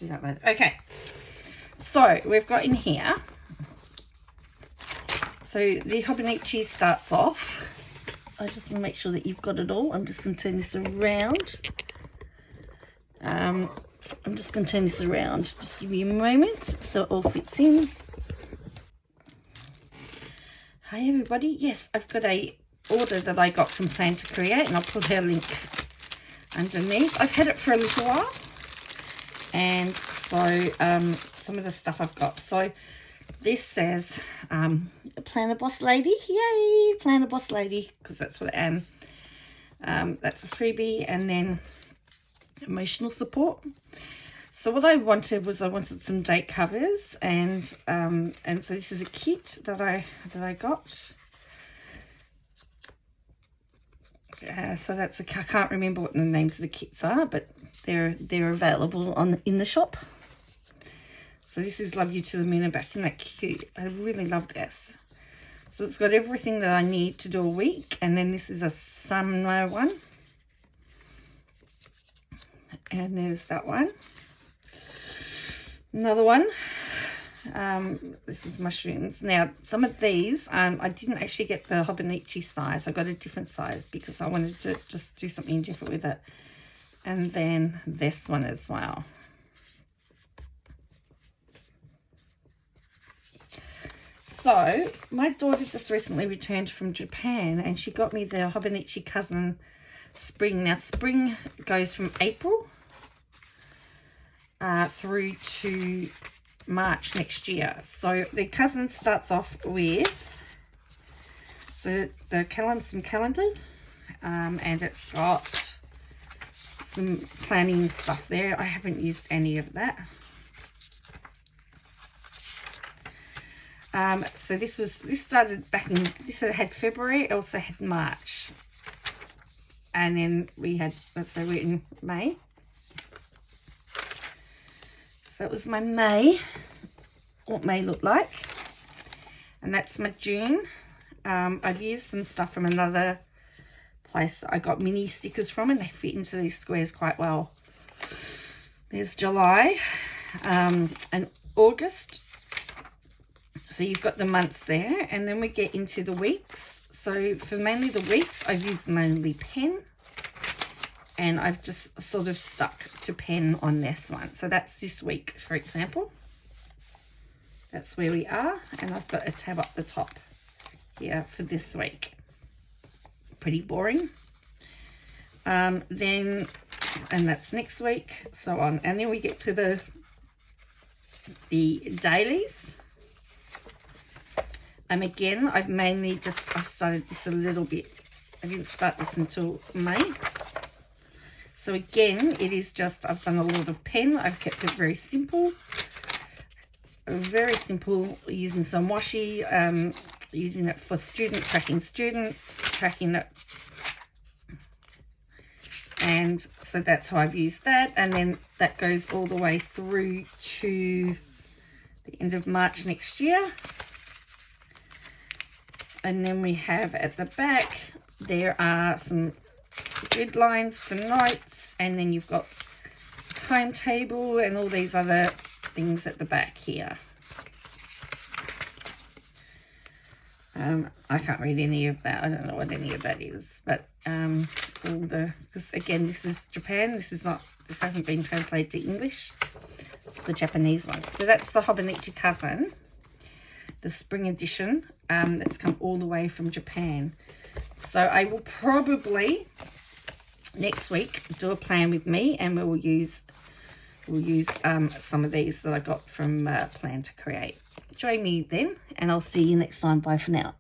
do that later. Okay, so we've got in here, so the Hobonichi starts off, I just want to make sure that you've got it all. I'm just going to turn this around. Just give me a moment so it all fits in. Hi everybody. Yes, I've got a order that I got from Plan to Create, and I'll put her link underneath. I've had it for a little while, and so some of the stuff I've got. So this says Planner Boss Lady. Yay, Planner Boss Lady, because that's what I am. That's a freebie, and then emotional support. So what I wanted was some date covers, and so this is a kit that I got. So that's I can't remember what the names of the kits are, but they're available in the shop. So this is Love You to the Moon and Back. Isn't that cute? I really love this. So it's got everything that I need to do a week, and then this is a summer one. And there's that one. Another one. This is mushrooms. Now, some of these, I didn't actually get the Hobonichi size. I got a different size because I wanted to just do something different with it. And then this one as well. So, my daughter just recently returned from Japan, and she got me the Hobonichi Cousin Spring. Now, spring goes from April through to March next year. So the cousin starts off with the some calendars, and it's got some planning stuff there. I haven't used any of that. So this started back in, this had February, it also had March, and then we had, let's say we're in May. So that was my May, what May looked like. And that's my June. I've used some stuff from another place I got mini stickers from, and they fit into these squares quite well. There's July and August. So you've got the months there, and then we get into the weeks. So for mainly the weeks, I've used mainly pen. And I've just sort of stuck to pen on this one. So that's this week, for example. That's where we are. And I've got a tab up the top here for this week. Pretty boring. And that's next week, so on. And then we get to the dailies. Again, I've started this a little bit. I didn't start this until May. So again, it is just, I've done a lot of pen. I've kept it very simple. Very simple, using some washi, using it for tracking students, tracking it. And so that's how I've used that. And then that goes all the way through to the end of March next year. And then we have at the back, there are some deadlines for notes, and then you've got timetable and all these other things at the back here. I can't read any of that. I don't know what any of that is, but because again, this is Japan. This hasn't been translated to English. It's the Japanese one. So that's the Hobonichi Cousin, the spring edition. That's come all the way from Japan. So I will probably next week do a plan with me, and we'll use some of these that I got from Plan to Create. Join me then, and I'll see you next time. Bye for now.